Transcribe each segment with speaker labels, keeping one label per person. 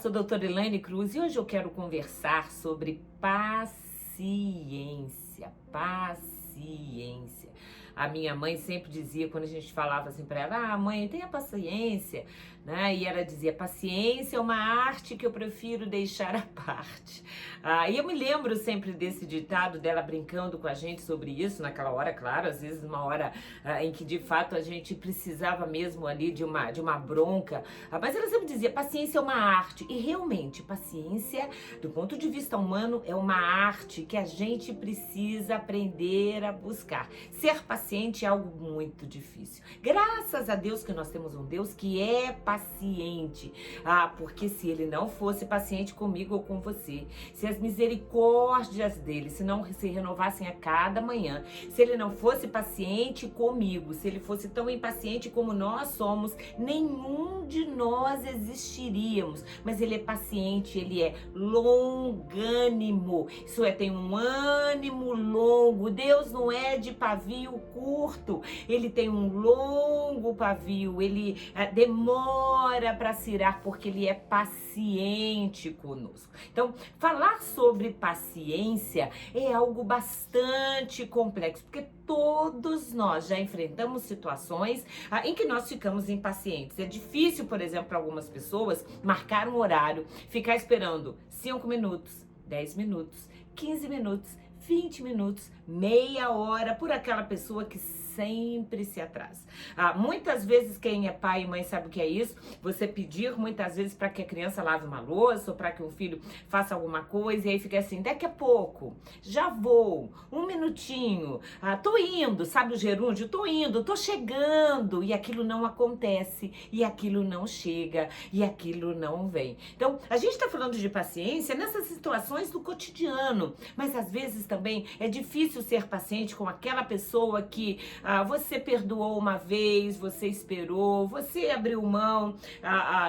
Speaker 1: sou a doutora Elaine Cruz e hoje eu quero conversar sobre paciência. Paciência. A minha mãe sempre dizia, quando a gente falava assim para ela, mãe, tenha paciência, né? E ela dizia, paciência é uma arte que eu prefiro deixar à parte. E eu me lembro sempre desse ditado dela brincando com a gente sobre isso, naquela hora, claro, às vezes uma hora em que de fato a gente precisava mesmo ali de uma bronca, mas ela sempre dizia, paciência é uma arte, e realmente, paciência, do ponto de vista humano, é uma arte que a gente precisa aprender a buscar. Ser paciente é algo muito difícil. Graças a Deus que nós temos um Deus que é paciente. Porque se ele não fosse paciente comigo ou com você, se as misericórdias dele se não se renovassem a cada manhã, se ele não fosse paciente comigo, se ele fosse tão impaciente como nós somos, nenhum de nós existiríamos. Mas ele é paciente, ele é longânimo. Isso é, tem um ânimo longo. Deus não é de pavio curto, ele tem um longo pavio, ele demora para se irar porque ele é paciente conosco. Então, falar sobre paciência é algo bastante complexo, porque todos nós já enfrentamos situações em que nós ficamos impacientes. É difícil, por exemplo, para algumas pessoas marcar um horário, ficar esperando 5 minutos, 10 minutos, 15 minutos, 20 minutos, meia hora por aquela pessoa que sempre se atrasa. Muitas vezes quem é pai e mãe sabe o que é isso, você pedir muitas vezes para que a criança lave uma louça ou para que o filho faça alguma coisa e aí fica assim, daqui a pouco, já vou, 1 minutinho, tô indo, sabe o gerúndio? Tô indo, tô chegando, e aquilo não acontece, e aquilo não chega, e aquilo não vem. Então, a gente tá falando de paciência nessas situações do cotidiano, mas às vezes também é difícil ser paciente com aquela pessoa que você perdoou uma vez, você esperou, você abriu mão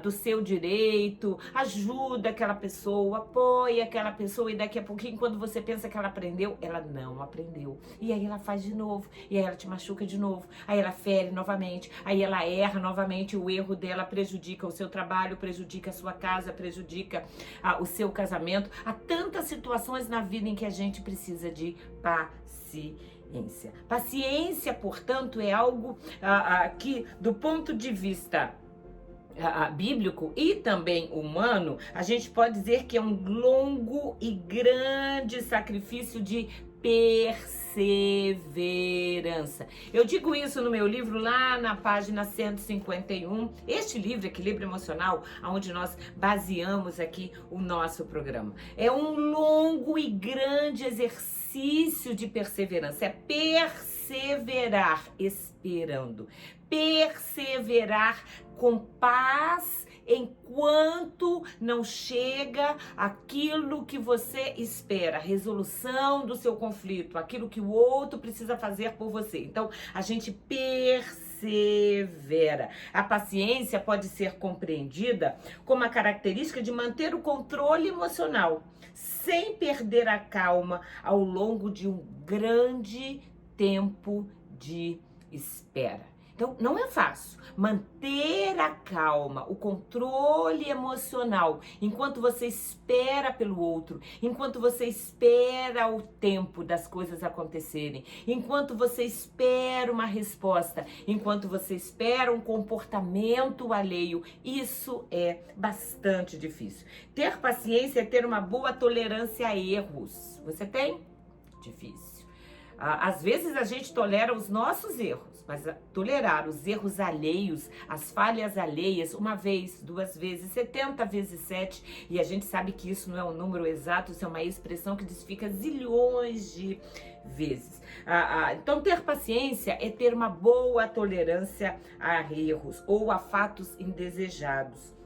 Speaker 1: do seu direito, ajuda aquela pessoa, apoia aquela pessoa e daqui a pouquinho, quando você pensa que ela aprendeu, ela não aprendeu. E aí ela faz de novo, e aí ela te machuca de novo, aí ela fere novamente, aí ela erra novamente, o erro dela prejudica o seu trabalho, prejudica a sua casa, prejudica o seu casamento. Há tantas situações na vida em que a gente precisa de paciência. Paciência, portanto, é algo que, do ponto de vista bíblico e também humano, a gente pode dizer que é um longo e grande sacrifício de perseverança. Eu digo isso no meu livro lá na página 151. Este livro, Equilíbrio Emocional, onde nós baseamos aqui o nosso programa. É um longo e grande exercício de perseverança. É perseverar esperando. Perseverar com paz enquanto não chega aquilo que você espera, a resolução do seu conflito, aquilo que o outro precisa fazer por você. Então, a gente persevera. A paciência pode ser compreendida como a característica de manter o controle emocional, sem perder a calma ao longo de um grande tempo de espera. Então, não é fácil manter a calma, o controle emocional, enquanto você espera pelo outro, enquanto você espera o tempo das coisas acontecerem, enquanto você espera uma resposta, enquanto você espera um comportamento alheio. Isso é bastante difícil. Ter paciência é ter uma boa tolerância a erros. Você tem? Difícil. Às vezes a gente tolera os nossos erros, mas tolerar os erros alheios, as falhas alheias, 1 vez, 2 vezes, 70 vezes 7, e a gente sabe que isso não é um número exato, isso é uma expressão que desfica zilhões de vezes. Então, ter paciência é ter uma boa tolerância a erros ou a fatos indesejados,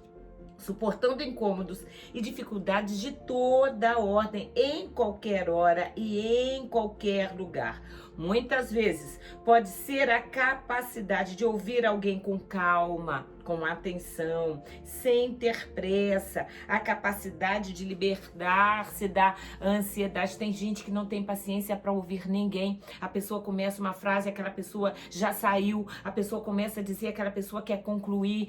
Speaker 1: suportando incômodos e dificuldades de toda ordem, em qualquer hora e em qualquer lugar. muitas vezes, pode ser a capacidade de ouvir alguém com calma, com atenção, sem ter pressa, a capacidade de libertar-se da ansiedade. Tem gente que não tem paciência para ouvir ninguém. A pessoa começa uma frase, aquela pessoa já saiu, a pessoa começa a dizer, aquela pessoa quer concluir,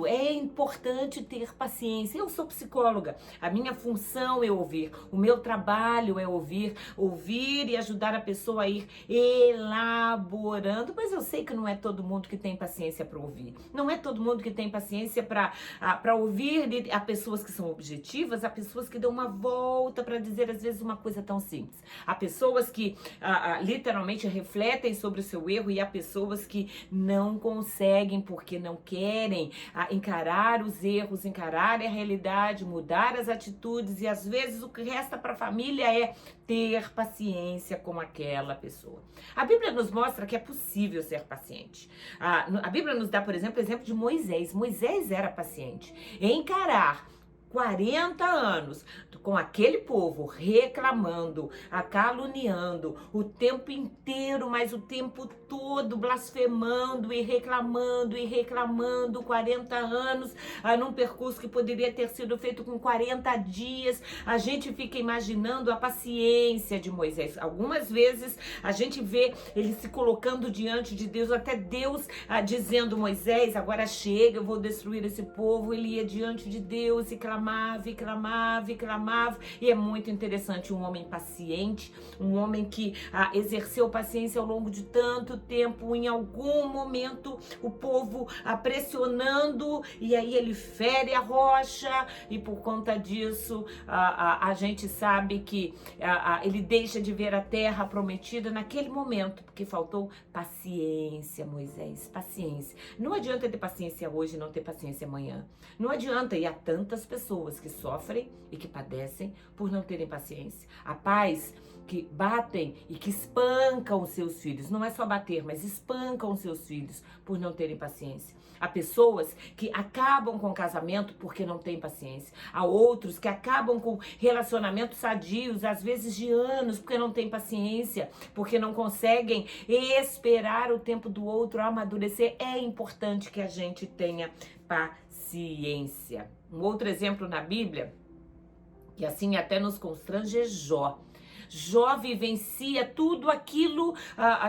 Speaker 1: é importante ter paciência. Eu sou psicóloga, a minha função é ouvir, o meu trabalho é ouvir e ajudar a pessoa a ir elaborando, mas eu sei que não é todo mundo que tem paciência para ouvir. Não é todo mundo que tem paciência para ouvir. Há pessoas que são objetivas, há pessoas que dão uma volta para dizer às vezes uma coisa tão simples. Há pessoas que literalmente refletem sobre o seu erro e há pessoas que não conseguem porque não querem encarar os erros, encarar a realidade, mudar as atitudes, e às vezes o que resta para a família é ter paciência com aquela pessoa. A Bíblia nos mostra que é possível ser paciente. A Bíblia nos dá, por exemplo de Moisés. Moisés era paciente. Encarar 40 anos com aquele povo reclamando, caluniando o tempo inteiro, mas o tempo todo blasfemando e reclamando, 40 anos num percurso que poderia ter sido feito com 40 dias. A gente fica imaginando a paciência de Moisés. Algumas vezes a gente vê ele se colocando diante de Deus, até Deus dizendo: Moisés, agora chega, eu vou destruir esse povo. Ele ia diante de Deus e clamava, e é muito interessante, um homem paciente, um homem que exerceu paciência ao longo de tanto tempo. Em algum momento o povo pressionando, e aí ele fere a rocha, e por conta disso a gente sabe que ele deixa de ver a terra prometida naquele momento, porque faltou paciência. Moisés, paciência. Não adianta ter paciência hoje e não ter paciência amanhã. Não adianta, e há tantas pessoas que sofrem e que padecem por não terem paciência. Há pais que batem e que espancam os seus filhos. Não é só bater, mas espancam os seus filhos por não terem paciência. Há pessoas que acabam com o casamento porque não têm paciência. Há outros que acabam com relacionamentos sadios, às vezes de anos, porque não têm paciência, porque não conseguem esperar o tempo do outro amadurecer. É importante que a gente tenha paciência. Um outro exemplo na Bíblia, que assim até nos constrange, é Jó. Jó vivencia tudo aquilo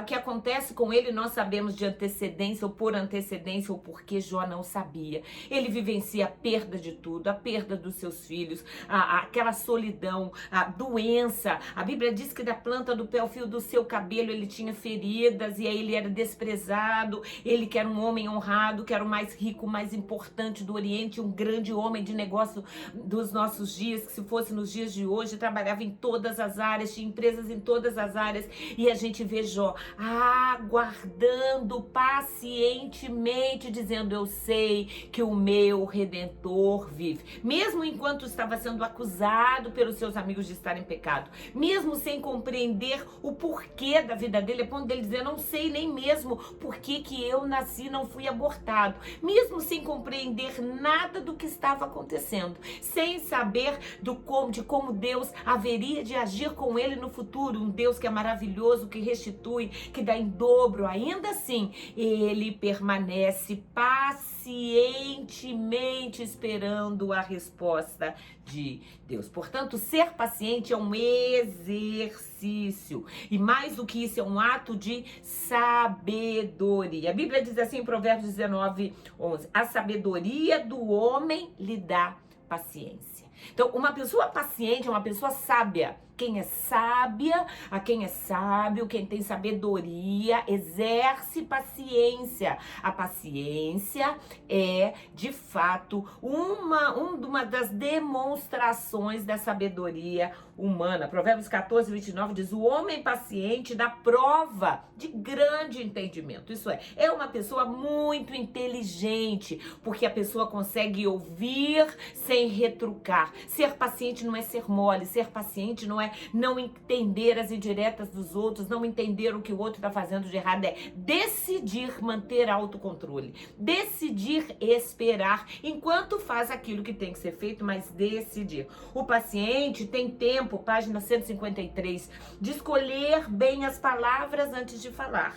Speaker 1: que acontece com ele. Nós sabemos de antecedência, ou por antecedência, ou porque Jó não sabia. Ele vivencia a perda de tudo, a perda dos seus filhos, aquela solidão, a doença. A Bíblia diz que da planta do pé ao fio do seu cabelo ele tinha feridas, e aí ele era desprezado. Ele que era um homem honrado, que era o mais rico, o mais importante do Oriente, um grande homem de negócio dos nossos dias, que se fosse nos dias de hoje, trabalhava em todas as áreas, tinha empresas em todas as áreas, e a gente vê Jó aguardando pacientemente, dizendo: eu sei que o meu Redentor vive. Mesmo enquanto estava sendo acusado pelos seus amigos de estar em pecado, mesmo sem compreender o porquê da vida dele, a ponto dele dizer: não sei nem mesmo por que eu nasci, não fui abortado, mesmo sem compreender nada do que estava acontecendo, sem saber de como Deus haveria de agir com ele no futuro, um Deus que é maravilhoso, que restitui, que dá em dobro. Ainda assim, ele permanece pacientemente esperando a resposta de Deus. Portanto, ser paciente é um exercício, e mais do que isso, é um ato de sabedoria. A Bíblia diz assim em Provérbios 19:11: a sabedoria do homem lhe dá paciência. Então, uma pessoa paciente é uma pessoa sábia. Quem é sábia, quem é sábio, quem tem sabedoria, exerce paciência. A paciência é, de fato, uma das demonstrações da sabedoria humana. Provérbios 14:29 diz: o homem paciente dá prova de grande entendimento. Isso é uma pessoa muito inteligente, porque a pessoa consegue ouvir sem retrucar. Ser paciente não é ser mole, ser paciente não é é não entender as indiretas dos outros, não entender o que o outro está fazendo de errado, é decidir manter autocontrole, decidir esperar enquanto faz aquilo que tem que ser feito, mas decidir. O paciente tem tempo, página 153, de escolher bem as palavras antes de falar.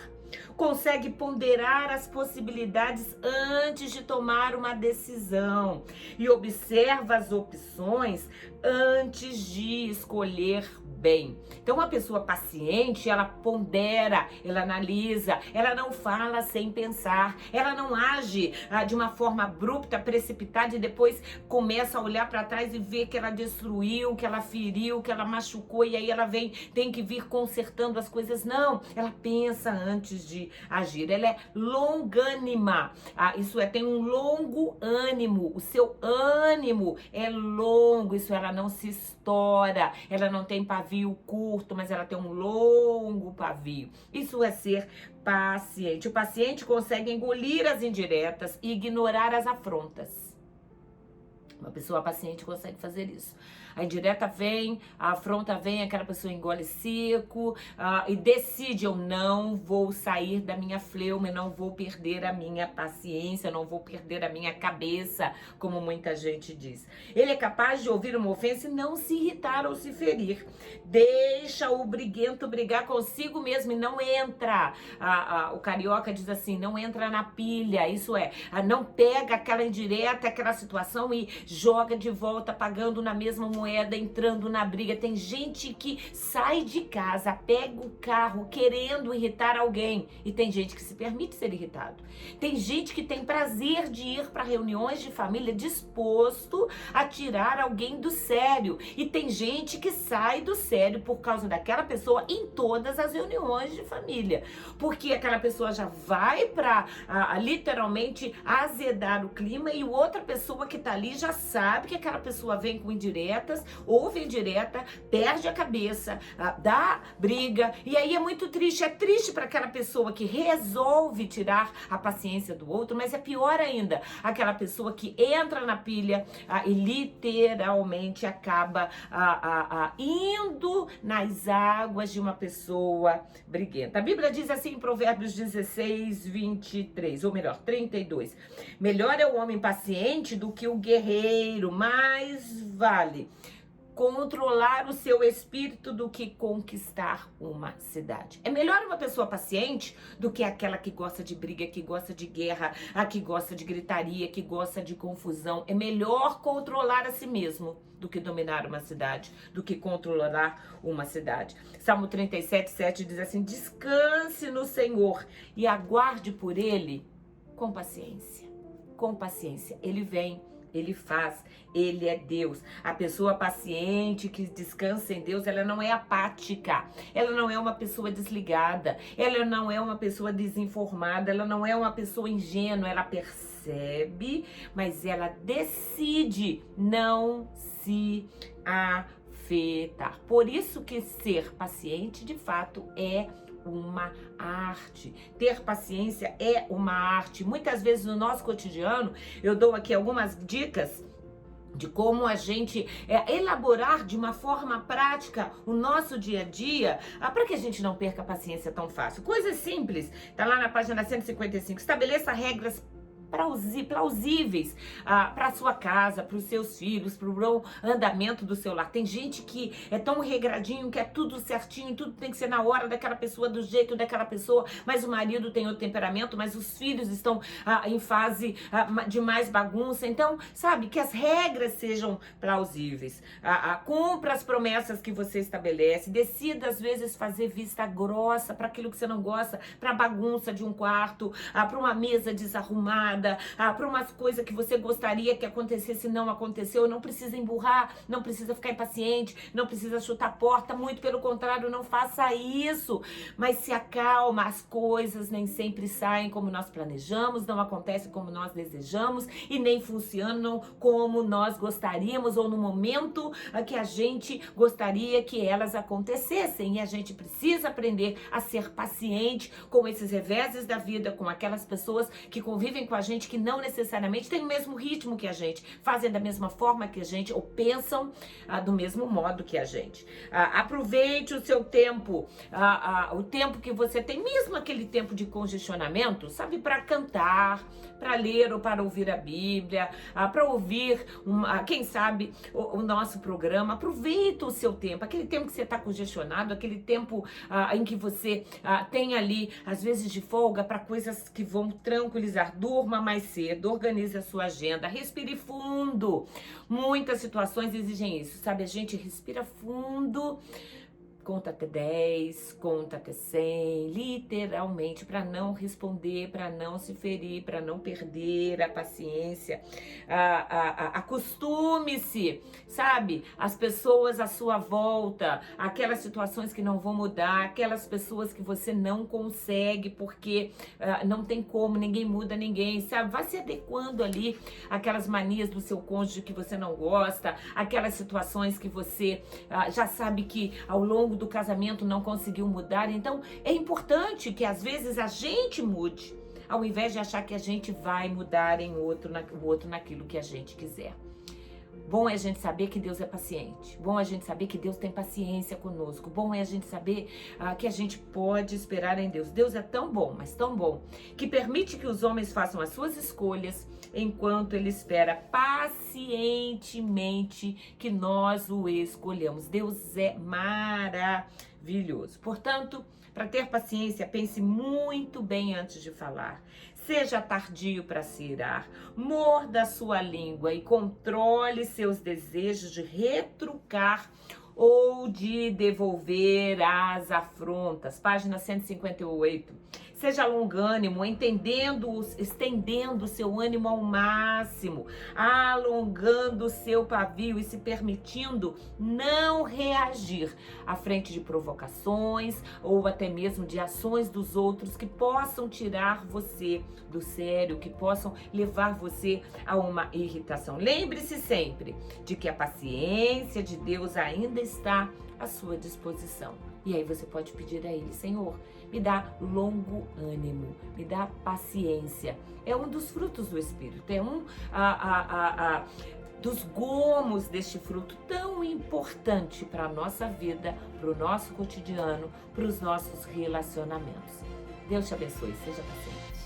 Speaker 1: Consegue ponderar as possibilidades antes de tomar uma decisão e observa as opções antes de escolher bem. Então, uma pessoa paciente, ela pondera, ela analisa, ela não fala sem pensar, ela não age de uma forma abrupta, precipitada e depois começa a olhar para trás e ver que ela destruiu, que ela feriu, que ela machucou e aí ela tem que vir consertando as coisas. Não, ela pensa antes de agir, ela é longânima, isso é, tem um longo ânimo, o seu ânimo é longo, isso ela não se estoura, ela não tem pavio curto, mas ela tem um longo pavio. Isso é ser paciente. O paciente consegue engolir as indiretas e ignorar as afrontas. Uma pessoa paciente consegue fazer isso. A indireta vem, a afronta vem, aquela pessoa engole seco e decide: eu não vou sair da minha fleuma, eu não vou perder a minha paciência, eu não vou perder a minha cabeça, como muita gente diz. Ele é capaz de ouvir uma ofensa e não se irritar ou se ferir. Deixa o briguento brigar consigo mesmo e não entra. O carioca diz assim: não entra na pilha, isso é, não pega aquela indireta, aquela situação e joga de volta, pagando na mesma moeda, entrando na briga. Tem gente que sai de casa, pega o carro querendo irritar alguém e tem gente que se permite ser irritado. Tem gente que tem prazer de ir para reuniões de família disposto a tirar alguém do sério e tem gente que sai do sério por causa daquela pessoa em todas as reuniões de família, porque aquela pessoa já vai para literalmente azedar o clima e outra pessoa que tá ali já sabe que aquela pessoa vem com indiretas, ouve indireta, perde a cabeça, dá briga, e aí é muito triste. É triste para aquela pessoa que resolve tirar a paciência do outro, mas é pior ainda, aquela pessoa que entra na pilha e literalmente acaba indo nas águas de uma pessoa briguenta. A Bíblia diz assim em Provérbios 16, 23, ou melhor, 32. Melhor é o homem paciente do que o guerreiro, mais vale controlar o seu espírito do que conquistar uma cidade. É melhor uma pessoa paciente do que aquela que gosta de briga, que gosta de guerra, a que gosta de gritaria, que gosta de confusão. É melhor controlar a si mesmo do que dominar uma cidade, do que controlar uma cidade. Salmo 37, 7 diz assim: descanse no Senhor e aguarde por Ele com paciência. Com paciência. Ele vem. Ele faz, Ele é Deus. A pessoa paciente que descansa em Deus, ela não é apática, ela não é uma pessoa desligada, ela não é uma pessoa desinformada, ela não é uma pessoa ingênua, ela percebe, mas ela decide não se afetar. Por isso que ser paciente, de fato, é uma arte. Ter paciência é uma arte. Muitas vezes no nosso cotidiano, eu dou aqui algumas dicas de como a gente elaborar de uma forma prática o nosso dia a dia, para que a gente não perca a paciência tão fácil. Coisas simples, tá lá na página 155. Estabeleça regras plausíveis para sua casa, para os seus filhos, para o andamento do seu lar. Tem gente que é tão regradinho, que é tudo certinho, tudo tem que ser na hora daquela pessoa, do jeito daquela pessoa, mas o marido tem outro temperamento, mas os filhos estão em fase de mais bagunça. Então, sabe, que as regras sejam plausíveis. Cumpra as promessas que você estabelece, decida às vezes fazer vista grossa para aquilo que você não gosta, para a bagunça de um quarto, para uma mesa desarrumada, para umas coisas que você gostaria que acontecesse e não aconteceu. Não precisa emburrar, não precisa ficar impaciente, não precisa chutar a porta, muito pelo contrário, não faça isso, mas se acalma. As coisas nem sempre saem como nós planejamos, não acontecem como nós desejamos e nem funcionam como nós gostaríamos ou no momento que a gente gostaria que elas acontecessem, e a gente precisa aprender a ser paciente com esses reveses da vida, com aquelas pessoas que convivem com a gente que não necessariamente tem o mesmo ritmo que a gente, fazem da mesma forma que a gente ou pensam do mesmo modo que a gente. Aproveite o seu tempo, o tempo que você tem, mesmo aquele tempo de congestionamento, sabe, para cantar, para ler ou para ouvir a Bíblia, para ouvir, quem sabe, o nosso programa. Aproveita o seu tempo, aquele tempo que você está congestionado, aquele tempo em que você tem ali, às vezes, de folga para coisas que vão tranquilizar. Durma mais cedo, organize a sua agenda, respire fundo. Muitas situações exigem isso, sabe? A gente respira fundo, conta até 10, conta até 100, literalmente, para não responder, para não se ferir, para não perder a paciência. Acostume-se, sabe? As pessoas à sua volta, aquelas situações que não vão mudar, aquelas pessoas que você não consegue, porque não tem como, ninguém muda ninguém, sabe? Vá se adequando ali àquelas manias do seu cônjuge que você não gosta, aquelas situações que você já sabe que ao longo do casamento não conseguiu mudar. Então é importante que às vezes a gente mude, ao invés de achar que a gente vai mudar o outro naquilo que a gente quiser. Bom é a gente saber que Deus é paciente. Bom é a gente saber que Deus tem paciência conosco. Bom é a gente saber que a gente pode esperar em Deus. Deus é tão bom, mas tão bom, que permite que os homens façam as suas escolhas enquanto Ele espera pacientemente que nós o escolhamos. Deus é maravilhoso. Portanto, para ter paciência, pense muito bem antes de falar. Seja tardio para se irar, morda a sua língua e controle seus desejos de retrucar ou de devolver as afrontas. Página 158. Seja longânimo, estendendo o seu ânimo ao máximo, alongando o seu pavio e se permitindo não reagir à frente de provocações ou até mesmo de ações dos outros que possam tirar você do sério, que possam levar você a uma irritação. Lembre-se sempre de que a paciência de Deus ainda está à sua disposição. E aí você pode pedir a Ele: Senhor, me dá longo ânimo, me dá paciência. É um dos frutos do Espírito, é um dos gomos deste fruto tão importante para a nossa vida, para o nosso cotidiano, para os nossos relacionamentos. Deus te abençoe, seja paciente.